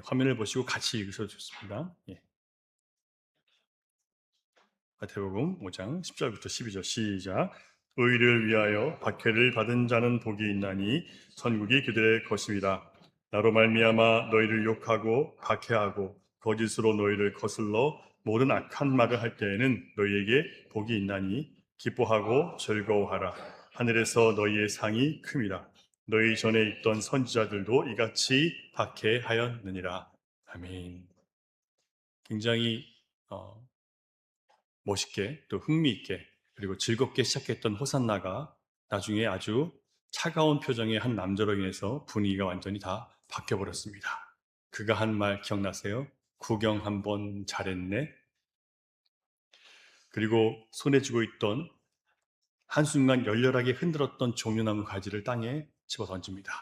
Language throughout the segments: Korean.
화면을 보시고 같이 읽으셔도 좋습니다. 마태복음 5장 10절부터 12절 시작. 의를 위하여 박해를 받은 자는 복이 있나니 천국이 그들의 것입니다. 나로 말미암아 너희를 욕하고 박해하고 거짓으로 너희를 거슬러 모든 악한 말을 할 때에는 너희에게 복이 있나니 기뻐하고 즐거워하라. 하늘에서 너희의 상이 큽니다. 너희 전에 있던 선지자들도 이같이 박해하였느니라. 아멘. 굉장히 멋있게 또 흥미있게 그리고 즐겁게 시작했던 호산나가 나중에 아주 차가운 표정의 한 남자로 인해서 분위기가 완전히 다 바뀌어버렸습니다. 그가 한 말 기억나세요? 구경 한번 잘했네. 그리고 손에 쥐고 있던 한순간 열렬하게 흔들었던 종려나무 가지를 땅에 집어 던집니다.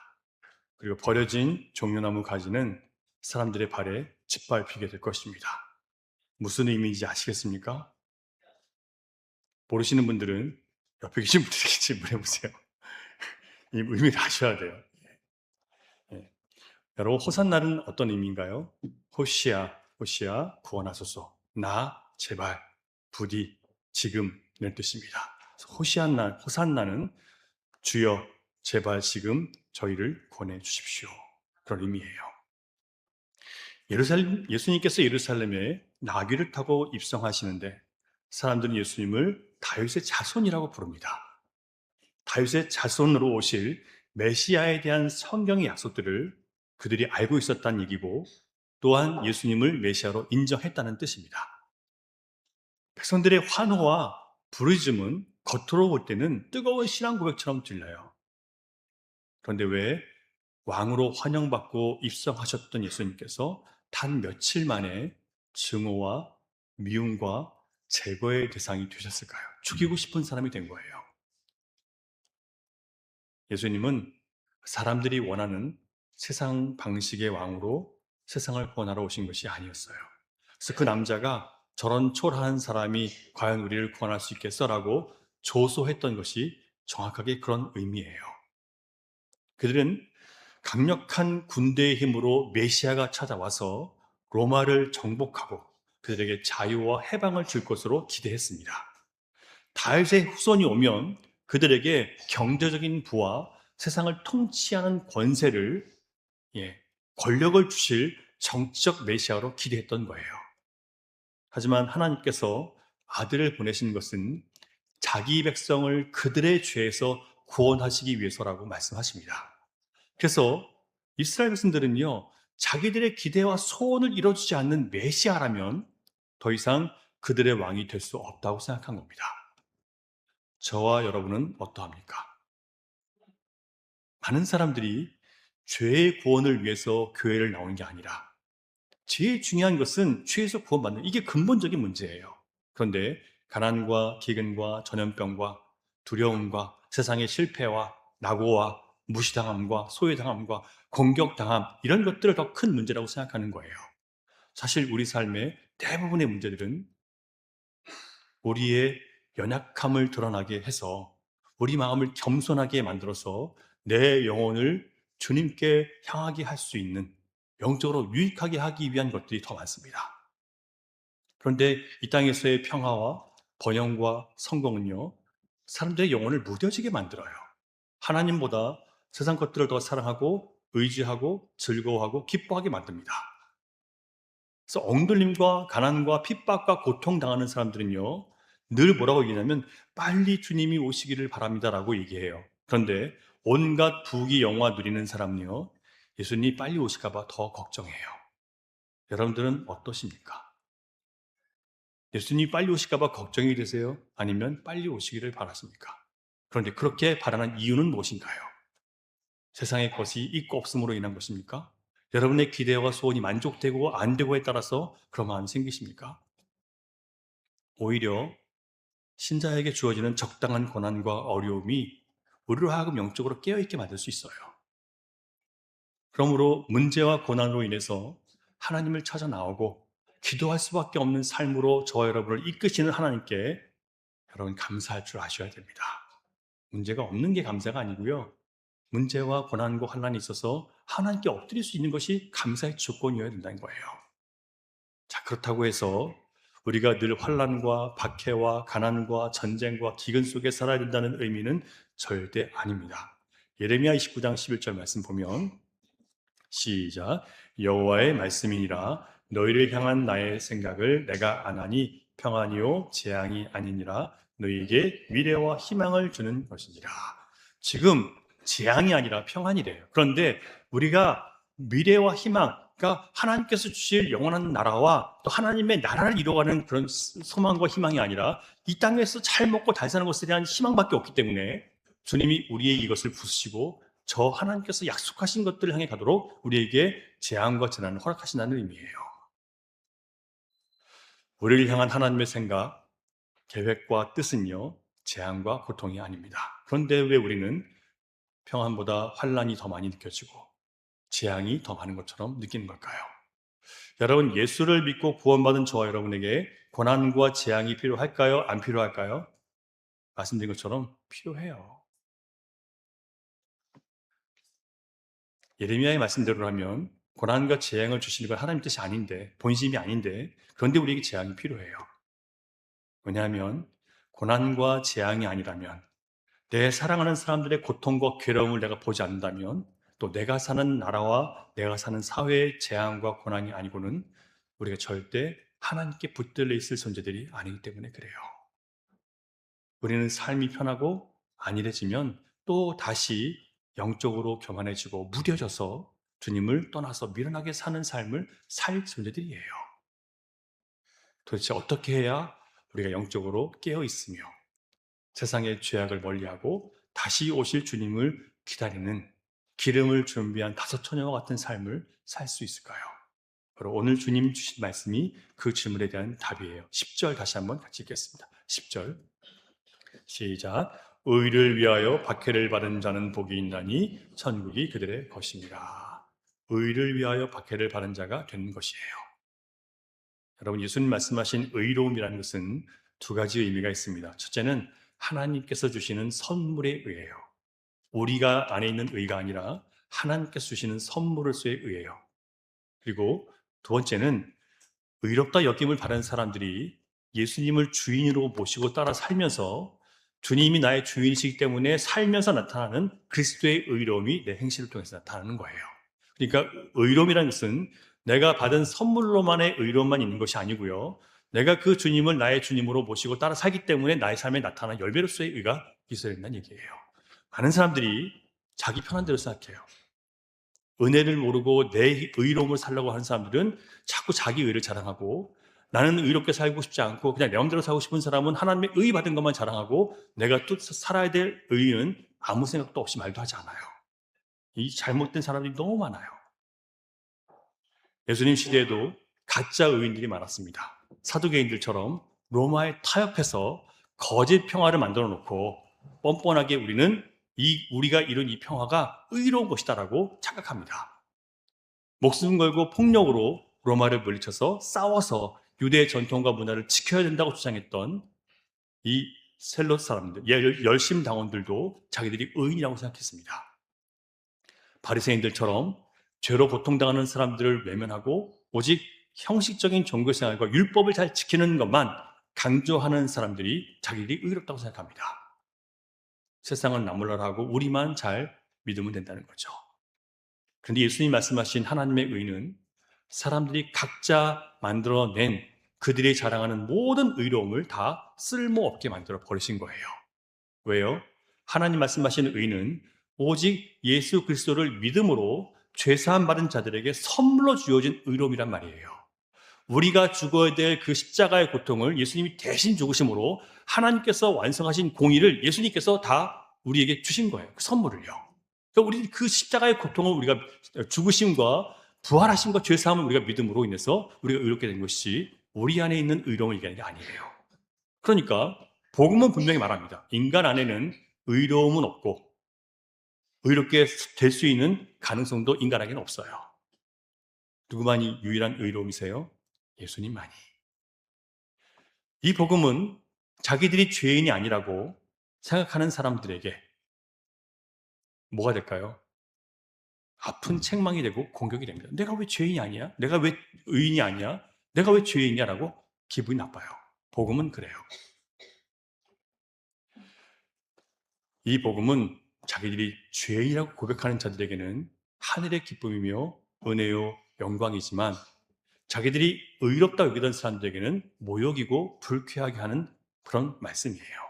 그리고 버려진 종려나무 가지는 사람들의 발에 짓밟히게 될 것입니다. 무슨 의미인지 아시겠습니까? 모르시는 분들은 옆에 계신 분들에게 질문해 보세요. 이 의미를 아셔야 돼요. 예. 여러분, 호산나는 어떤 의미인가요? 호시아, 호시아, 구원하소서. 나, 제발, 부디, 지금, 이런 뜻입니다. 호산나는 주여, 제발 지금 저희를 구원해 주십시오. 그런 의미예요. 예수님께서 예루살렘에 나귀를 타고 입성하시는데 사람들은 예수님을 다윗의 자손이라고 부릅니다. 다윗의 자손으로 오실 메시아에 대한 성경의 약속들을 그들이 알고 있었다는 얘기고 또한 예수님을 메시아로 인정했다는 뜻입니다. 백성들의 환호와 부르짖음은 겉으로 볼 때는 뜨거운 신앙 고백처럼 들려요. 그런데 왜 왕으로 환영받고 입성하셨던 예수님께서 단 며칠 만에 증오와 미움과 제거의 대상이 되셨을까요? 죽이고 싶은 사람이 된 거예요. 예수님은 사람들이 원하는 세상 방식의 왕으로 세상을 구원하러 오신 것이 아니었어요. 그래서 그 남자가 저런 초라한 사람이 과연 우리를 구원할 수 있겠어라고 조소했던 것이 정확하게 그런 의미예요. 그들은 강력한 군대의 힘으로 메시아가 찾아와서 로마를 정복하고 그들에게 자유와 해방을 줄 것으로 기대했습니다. 다윗의 후손이 오면 그들에게 경제적인 부와 세상을 통치하는 권세를, 권력을 주실 정치적 메시아로 기대했던 거예요. 하지만 하나님께서 아들을 보내신 것은 자기 백성을 그들의 죄에서 구원하시기 위해서라고 말씀하십니다. 그래서 이스라엘 백성들은요, 자기들의 기대와 소원을 이뤄주지 않는 메시아라면 더 이상 그들의 왕이 될 수 없다고 생각한 겁니다. 저와 여러분은 어떠합니까? 많은 사람들이 죄의 구원을 위해서 교회를 나오는 게 아니라 제일 중요한 것은 죄에서 구원받는 이게 근본적인 문제예요. 그런데 가난과 기근과 전염병과 두려움과 세상의 실패와 낙오와 무시당함과 소외당함과 공격당함 이런 것들을 더 큰 문제라고 생각하는 거예요. 사실 우리 삶의 대부분의 문제들은 우리의 연약함을 드러나게 해서 우리 마음을 겸손하게 만들어서 내 영혼을 주님께 향하게 할 수 있는 영적으로 유익하게 하기 위한 것들이 더 많습니다. 그런데 이 땅에서의 평화와 번영과 성공은요, 사람들의 영혼을 무뎌지게 만들어요. 하나님보다 세상 것들을 더 사랑하고 의지하고 즐거워하고 기뻐하게 만듭니다. 그래서 억눌림과 가난과 핍박과 고통당하는 사람들은요, 늘 뭐라고 얘기하냐면 빨리 주님이 오시기를 바랍니다라고 얘기해요. 그런데 온갖 부귀 영화 누리는 사람은요, 예수님이 빨리 오실까 봐 더 걱정해요. 여러분들은 어떠십니까? 예수님이 빨리 오실까 봐 걱정이 되세요? 아니면 빨리 오시기를 바라십니까? 그런데 그렇게 바라는 이유는 무엇인가요? 세상의 것이 있고 없음으로 인한 것입니까? 여러분의 기대와 소원이 만족되고 안 되고에 따라서 그런 마음이 생기십니까? 오히려 신자에게 주어지는 적당한 고난과 어려움이 우리로 하여금 영적으로 깨어있게 만들 수 있어요. 그러므로 문제와 고난으로 인해서 하나님을 찾아 나오고 기도할 수밖에 없는 삶으로 저와 여러분을 이끄시는 하나님께 여러분 감사할 줄 아셔야 됩니다. 문제가 없는 게 감사가 아니고요. 문제와 고난과 환난이 있어서 하나님께 엎드릴 수 있는 것이 감사의 조건이어야 된다는 거예요. 자, 그렇다고 해서 우리가 늘 환난과 박해와 가난과 전쟁과 기근 속에 살아야 된다는 의미는 절대 아닙니다. 예레미야 29장 11절 말씀 보면 시작. 여호와의 말씀이니라 너희를 향한 나의 생각을 내가 아나니 평안이요 재앙이 아니니라 너희에게 미래와 희망을 주는 것이니라. 지금 재앙이 아니라 평안이래요. 그런데 우리가 미래와 희망, 그러니까 하나님께서 주실 영원한 나라와 또 하나님의 나라를 이루어가는 그런 소망과 희망이 아니라 이 땅에서 잘 먹고 잘 사는 것에 대한 희망밖에 없기 때문에 주님이 우리의 이것을 부수시고 저 하나님께서 약속하신 것들을 향해 가도록 우리에게 재앙과 재난을 허락하신다는 의미예요. 우리를 향한 하나님의 생각, 계획과 뜻은요, 재앙과 고통이 아닙니다. 그런데 왜 우리는 평안보다 환란이 더 많이 느껴지고 재앙이 더 많은 것처럼 느끼는 걸까요? 여러분, 예수를 믿고 구원받은 저와 여러분에게 고난과 재앙이 필요할까요? 안 필요할까요? 말씀드린 것처럼 필요해요. 예레미야의 말씀대로라면 고난과 재앙을 주시는 건 하나님 뜻이 아닌데, 본심이 아닌데, 그런데 우리에게 재앙이 필요해요. 왜냐하면 고난과 재앙이 아니라면, 내 사랑하는 사람들의 고통과 괴로움을 내가 보지 않는다면, 또 내가 사는 나라와 내가 사는 사회의 재앙과 고난이 아니고는 우리가 절대 하나님께 붙들려 있을 존재들이 아니기 때문에 그래요. 우리는 삶이 편하고 안일해지면 또 다시 영적으로 교만해지고 무뎌져서 주님을 떠나서 미련하게 사는 삶을 살 존재들이에요. 도대체 어떻게 해야 우리가 영적으로 깨어 있으며 세상의 죄악을 멀리하고 다시 오실 주님을 기다리는 기름을 준비한 다섯 처녀와 같은 삶을 살 수 있을까요? 바로 오늘 주님 주신 말씀이 그 질문에 대한 답이에요. 10절 다시 한번 같이 읽겠습니다. 10절 시작. 의를 위하여 박해를 받은 자는 복이 있나니 천국이 그들의 것입니다. 의를 위하여 박해를 받은 자가 되는 것이에요. 여러분, 예수님 말씀하신 의로움이라는 것은 두 가지 의미가 있습니다. 첫째는 하나님께서 주시는 선물에 의해요. 우리가 안에 있는 의가 아니라 하나님께서 주시는 선물로서의 의예요. 그리고 두 번째는 의롭다 여김을 받은 사람들이 예수님을 주인으로 모시고 따라 살면서 주님이 나의 주인이시기 때문에 살면서 나타나는 그리스도의 의로움이 내 행실을 통해서 나타나는 거예요. 그러니까 의로움이라는 것은 내가 받은 선물로만의 의로움만 있는 것이 아니고요. 내가 그 주님을 나의 주님으로 모시고 따라 살기 때문에 나의 삶에 나타나는 열배로서의 의가 있어야 된다는 얘기예요. 많은 사람들이 자기 편한 대로 생각해요. 은혜를 모르고 내 의로움을 살려고 하는 사람들은 자꾸 자기 의를 자랑하고 나는 의롭게 살고 싶지 않고 그냥 내 마음대로 살고 싶은 사람은 하나님의 의 받은 것만 자랑하고 내가 또 살아야 될 의는 아무 생각도 없이 말도 하지 않아요. 이 잘못된 사람들이 너무 많아요. 예수님 시대에도 가짜 의인들이 많았습니다. 사두개인들처럼 로마에 타협해서 거짓 평화를 만들어 놓고 뻔뻔하게 우리가 이룬 이 평화가 의로운 것이다라고 착각합니다. 목숨 걸고 폭력으로 로마를 물리쳐서 싸워서 유대의 전통과 문화를 지켜야 된다고 주장했던 이 셀롯 사람들, 열심 당원들도 자기들이 의인이라고 생각했습니다. 바리새인들처럼 죄로 고통당하는 사람들을 외면하고 오직 형식적인 종교생활과 율법을 잘 지키는 것만 강조하는 사람들이 자기들이 의롭다고 생각합니다. 세상은 나몰라라고 우리만 잘 믿으면 된다는 거죠. 그런데 예수님이 말씀하신 하나님의 의는 사람들이 각자 만들어낸 그들이 자랑하는 모든 의로움을 다 쓸모없게 만들어 버리신 거예요. 왜요? 하나님 말씀하시는 의는 오직 예수 그리스도를 믿음으로 죄사함 받은 자들에게 선물로 주어진 의로움이란 말이에요. 우리가 죽어야 될 그 십자가의 고통을 예수님이 대신 죽으심으로 하나님께서 완성하신 공의를 예수님께서 다 우리에게 주신 거예요. 그 선물을요. 그러니까 우리 그 십자가의 고통을 우리가 죽으심과 부활하심과 죄사함을 우리가 믿음으로 인해서 우리가 의롭게 된 것이 우리 안에 있는 의로움을 얘기하는 게 아니에요. 그러니까 복음은 분명히 말합니다. 인간 안에는 의로움은 없고 의롭게 될 수 있는 가능성도 인간에게는 없어요. 누구만이 유일한 의로움이세요? 예수님만이. 이 복음은 자기들이 죄인이 아니라고 생각하는 사람들에게 뭐가 될까요? 아픈 책망이 되고 공격이 됩니다. 내가 왜 죄인이 아니야? 내가 왜 의인이 아니야? 내가 왜 죄인이냐라고 기분이 나빠요. 복음은 그래요. 이 복음은 자기들이 죄인이라고 고백하는 자들에게는 하늘의 기쁨이며 은혜요 영광이지만 자기들이 의롭다 여기던 사람들에게는 모욕이고 불쾌하게 하는 그런 말씀이에요.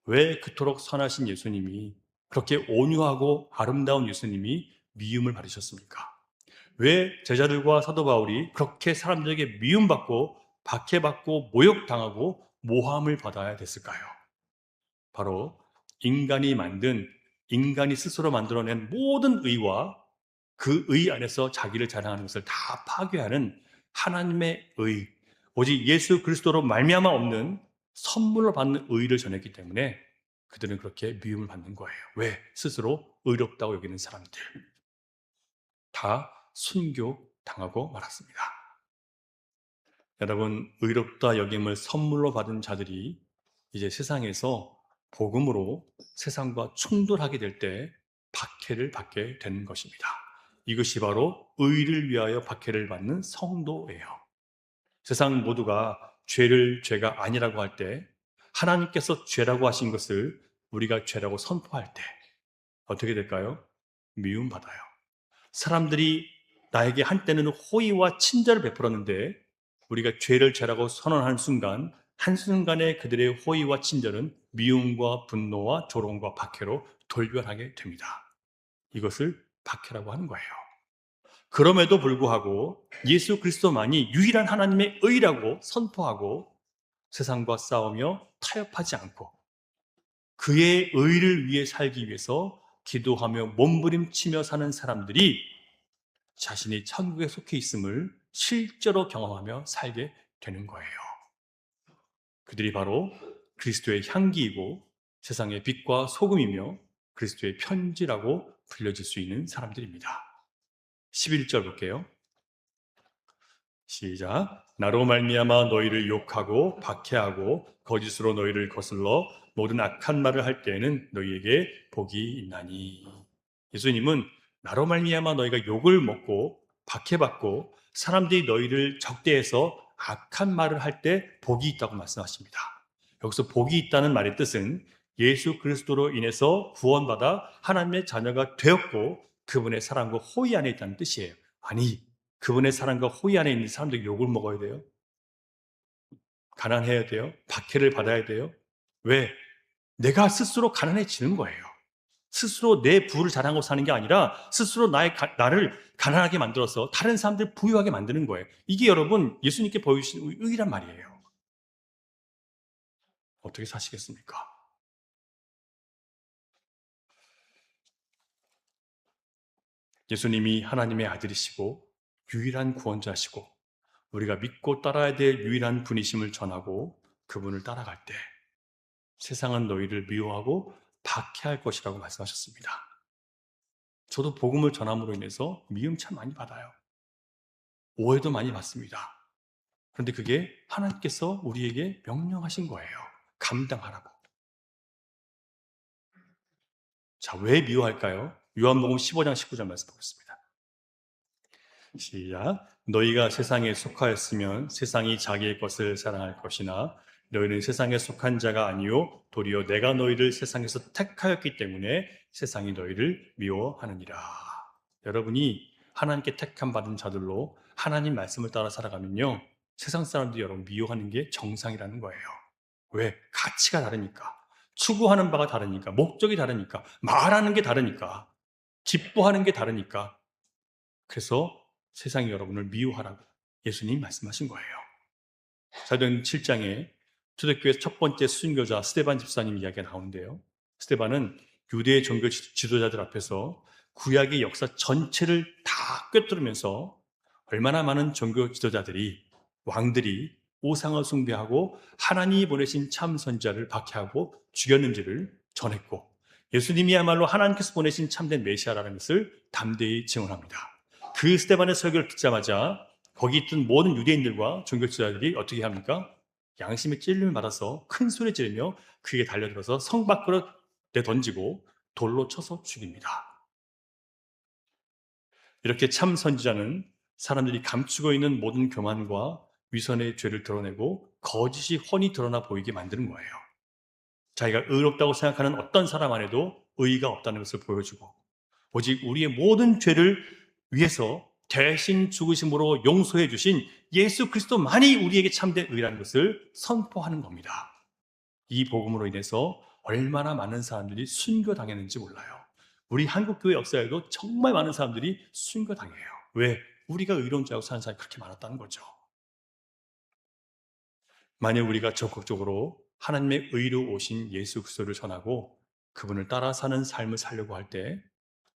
왜 그토록 선하신 예수님이, 그렇게 온유하고 아름다운 예수님이 미움을 받으셨습니까? 왜 제자들과 사도 바울이 그렇게 사람들에게 미움받고 박해받고 모욕당하고 모함을 받아야 됐을까요? 바로 인간이 스스로 만들어낸 모든 의와 그 의 안에서 자기를 자랑하는 것을 다 파괴하는 하나님의 의, 오직 예수 그리스도로 말미암아 없는 선물로 받는 의를 전했기 때문에 그들은 그렇게 미움을 받는 거예요. 왜? 스스로 의롭다고 여기는 사람들 다 순교당하고 말았습니다. 여러분, 의롭다 여김을 선물로 받은 자들이 이제 세상에서 복음으로 세상과 충돌하게 될 때 박해를 받게 되는 것입니다. 이것이 바로 의를 위하여 박해를 받는 성도예요. 세상 모두가 죄를 죄가 아니라고 할 때, 하나님께서 죄라고 하신 것을 우리가 죄라고 선포할 때 어떻게 될까요? 미움받아요. 사람들이 나에게 한때는 호의와 친절을 베풀었는데 우리가 죄를 죄라고 선언하는 순간, 한순간에 그들의 호의와 친절은 미움과 분노와 조롱과 박해로 돌변하게 됩니다. 이것을 박해라고 하는 거예요. 그럼에도 불구하고 예수 그리스도만이 유일한 하나님의 의라고 선포하고 세상과 싸우며 타협하지 않고 그의 의를 위해 살기 위해서 기도하며 몸부림치며 사는 사람들이 자신이 천국에 속해 있음을 실제로 경험하며 살게 되는 거예요. 그들이 바로 그리스도의 향기이고 세상의 빛과 소금이며 그리스도의 편지라고 불려질 수 있는 사람들입니다. 11절 볼게요. 시작. 나로 말미암아 너희를 욕하고 박해하고 거짓으로 너희를 거슬러 모든 악한 말을 할 때에는 너희에게 복이 있나니. 예수님은 나로 말미암아 너희가 욕을 먹고 박해받고 사람들이 너희를 적대해서 악한 말을 할 때 복이 있다고 말씀하십니다. 여기서 복이 있다는 말의 뜻은 예수 그리스도로 인해서 구원받아 하나님의 자녀가 되었고 그분의 사랑과 호의 안에 있다는 뜻이에요. 아니, 그분의 사랑과 호의 안에 있는 사람들이 욕을 먹어야 돼요? 가난해야 돼요? 박해를 받아야 돼요? 왜? 내가 스스로 가난해지는 거예요. 스스로 내 부를 자랑하고 사는 게 아니라 스스로 나를 가난하게 만들어서 다른 사람들 부유하게 만드는 거예요. 이게 여러분 예수님께 보여주신 의의란 말이에요. 어떻게 사시겠습니까? 예수님이 하나님의 아들이시고 유일한 구원자시고 우리가 믿고 따라야 될 유일한 분이심을 전하고 그분을 따라갈 때 세상은 너희를 미워하고 박해할 것이라고 말씀하셨습니다. 저도 복음을 전함으로 인해서 미움 참 많이 받아요. 오해도 많이 받습니다. 그런데 그게 하나님께서 우리에게 명령하신 거예요. 감당하라고. 자, 왜 미워할까요? 요한복음 15장 19절 말씀 보겠습니다. 시작. 너희가 세상에 속하였으면 세상이 자기의 것을 사랑할 것이나 너희는 세상에 속한 자가 아니요 도리어 내가 너희를 세상에서 택하였기 때문에 세상이 너희를 미워하느니라. 여러분이 하나님께 택함 받은 자들로 하나님 말씀을 따라 살아가면요 세상 사람들이 여러분 미워하는 게 정상이라는 거예요. 왜? 가치가 다르니까, 추구하는 바가 다르니까, 목적이 다르니까, 말하는 게 다르니까, 기뻐하는 게 다르니까. 그래서 세상이 여러분을 미워하라고 예수님이 말씀하신 거예요. 사도행 7장에 초대교회 첫 번째 순교자 스데반 집사님 이야기가 나오는데요. 스데반은 유대 종교 지도자들 앞에서 구약의 역사 전체를 다 꿰뚫으면서 얼마나 많은 종교 지도자들이, 왕들이 우상을 숭배하고 하나님이 보내신 참 선지자를 박해하고 죽였는지를 전했고 예수님이야말로 하나님께서 보내신 참된 메시아라는 것을 담대히 증언합니다. 그 스데반의 설교를 듣자마자 거기 있던 모든 유대인들과 종교 지도자들이 어떻게 합니까? 양심의 찔림을 받아서 큰 소리 지르며 그에게 달려들어서 성 밖으로 내던지고 돌로 쳐서 죽입니다. 이렇게 참 선지자는 사람들이 감추고 있는 모든 교만과 위선의 죄를 드러내고 거짓이 훤히 드러나 보이게 만드는 거예요. 자기가 의롭다고 생각하는 어떤 사람 안에도 의의가 없다는 것을 보여주고, 오직 우리의 모든 죄를 위해서 대신 죽으심으로 용서해 주신 예수 그리스도만이 우리에게 참된 의라는 것을 선포하는 겁니다. 이 복음으로 인해서 얼마나 많은 사람들이 순교당했는지 몰라요. 우리 한국교회 역사에도 정말 많은 사람들이 순교당해요. 왜? 우리가 의로운 자고 사는 사람이 그렇게 많았다는 거죠. 만약 우리가 적극적으로 하나님의 의로 오신 예수 그리스도를 전하고 그분을 따라 사는 삶을 살려고 할 때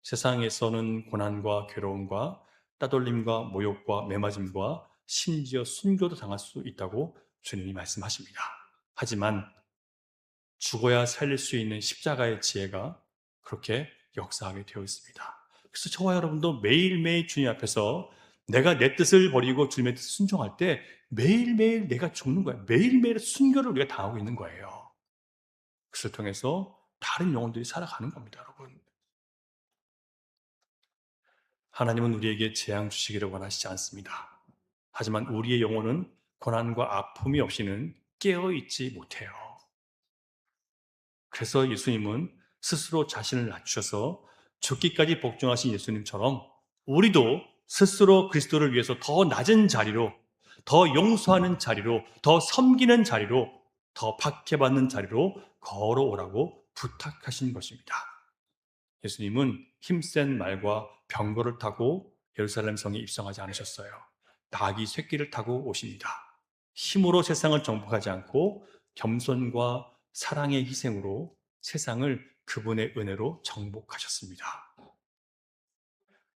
세상에서는 고난과 괴로움과 따돌림과 모욕과 매맞음과 심지어 순교도 당할 수 있다고 주님이 말씀하십니다. 하지만 죽어야 살릴 수 있는 십자가의 지혜가 그렇게 역사하게 되어 있습니다. 그래서 저와 여러분도 매일매일 주님 앞에서 내가 내 뜻을 버리고 주님의 뜻을 순종할 때 매일매일 내가 죽는 거예요. 매일매일 순교를 우리가 당하고 있는 거예요. 그것을 통해서 다른 영혼들이 살아가는 겁니다, 여러분. 하나님은 우리에게 재앙 주시기를 원하시지 않습니다. 하지만 우리의 영혼은 고난과 아픔이 없이는 깨어있지 못해요. 그래서 예수님은 스스로 자신을 낮추셔서 죽기까지 복종하신 예수님처럼 우리도 스스로 그리스도를 위해서 더 낮은 자리로, 더 용서하는 자리로, 더 섬기는 자리로, 더 박해받는 자리로 걸어오라고 부탁하신 것입니다. 예수님은 힘센 말과 병거를 타고 예루살렘 성에 입성하지 않으셨어요. 나귀 새끼를 타고 오십니다. 힘으로 세상을 정복하지 않고 겸손과 사랑의 희생으로 세상을 그분의 은혜로 정복하셨습니다.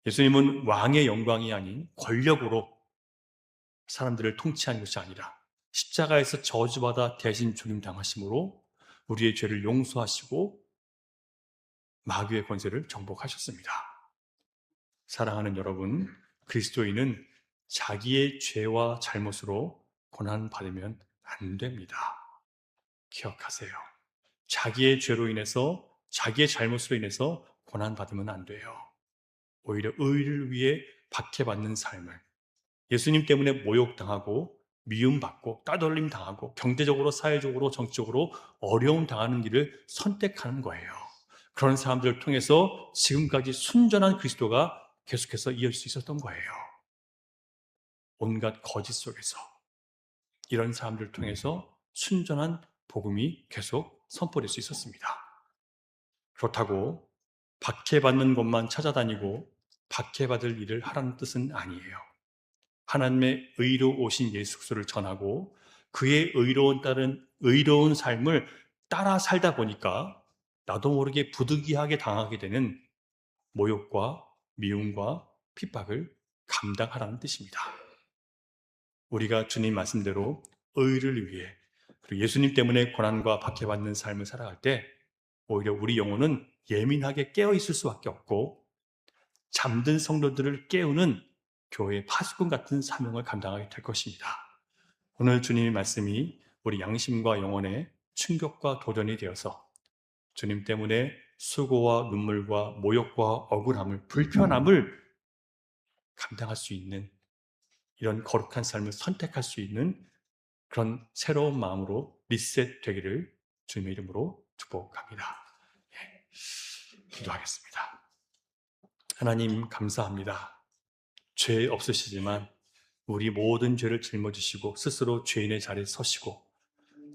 예수님은 왕의 영광이 아닌 권력으로 사람들을 통치한 것이 아니라 십자가에서 저주받아 대신 죽임당하심으로 우리의 죄를 용서하시고 마귀의 권세를 정복하셨습니다. 사랑하는 여러분, 그리스도인은 자기의 죄와 잘못으로 고난받으면 안 됩니다. 기억하세요. 자기의 죄로 인해서, 자기의 잘못으로 인해서 고난받으면 안 돼요. 오히려 의를 위해 박해받는 삶을, 예수님 때문에 모욕당하고 미움받고 따돌림 당하고 경제적으로, 사회적으로, 정치적으로 어려움 당하는 길을 선택하는 거예요. 그런 사람들을 통해서 지금까지 순전한 그리스도가 계속해서 이어질 수 있었던 거예요. 온갖 거짓 속에서 이런 사람들을 통해서 순전한 복음이 계속 선포될 수 있었습니다. 그렇다고 박해받는 곳만 찾아다니고 박해받을 일을 하라는 뜻은 아니에요. 하나님의 의로 오신 예수 그리스도를 전하고 그의 의로운 삶을 따라 살다 보니까 나도 모르게 부득이하게 당하게 되는 모욕과 미움과 핍박을 감당하라는 뜻입니다. 우리가 주님 말씀대로 의를 위해 그리고 예수님 때문에 고난과 박해받는 삶을 살아갈 때 오히려 우리 영혼은 예민하게 깨어있을 수밖에 없고 잠든 성도들을 깨우는 교회의 파수꾼 같은 사명을 감당하게 될 것입니다. 오늘 주님의 말씀이 우리 양심과 영혼의 충격과 도전이 되어서 주님 때문에 수고와 눈물과 모욕과 억울함을, 불편함을 감당할 수 있는 이런 거룩한 삶을 선택할 수 있는 그런 새로운 마음으로 리셋되기를 주님의 이름으로 축복합니다. 기도하겠습니다. 하나님 감사합니다. 죄 없으시지만 우리 모든 죄를 짊어지시고 스스로 죄인의 자리에 서시고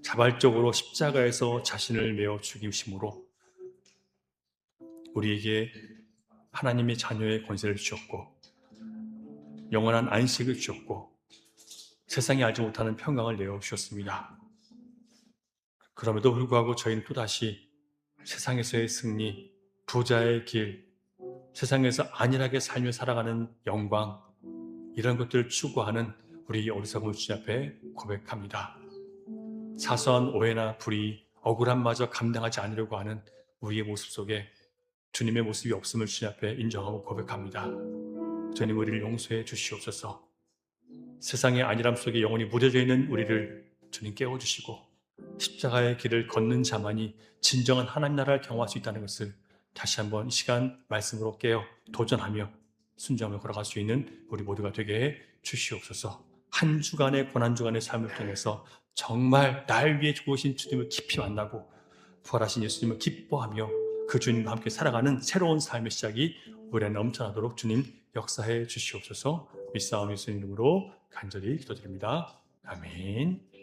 자발적으로 십자가에서 자신을 메어 죽이심으로 우리에게 하나님의 자녀의 권세를 주셨고 영원한 안식을 주셨고 세상이 알지 못하는 평강을 내어주셨습니다. 그럼에도 불구하고 저희는 또다시 세상에서의 승리, 부자의 길, 세상에서 안일하게 삶을 살아가는 영광, 이런 것들을 추구하는 우리 어리석은 주님 앞에 고백합니다. 사소한 오해나 불의, 억울함마저 감당하지 않으려고 하는 우리의 모습 속에 주님의 모습이 없음을 주님 앞에 인정하고 고백합니다. 주님 우리를 용서해 주시옵소서. 세상의 안일함 속에 영원히 무뎌져 있는 우리를 주님 깨워주시고 십자가의 길을 걷는 자만이 진정한 하나님 나라를 경험할 수 있다는 것을 다시 한번 이 시간 말씀으로 깨어 도전하며 순종하며 걸어갈 수 있는 우리 모두가 되게 해 주시옵소서. 한 주간의 고난주간의 삶을 통해서 정말 날 위해 죽으신 주님을 깊이 만나고 부활하신 예수님을 기뻐하며 그 주님과 함께 살아가는 새로운 삶의 시작이 우리 안에 넘쳐나도록 주님 역사해 주시옵소서. 믿사오니 예수님 이름으로 간절히 기도드립니다. 아멘.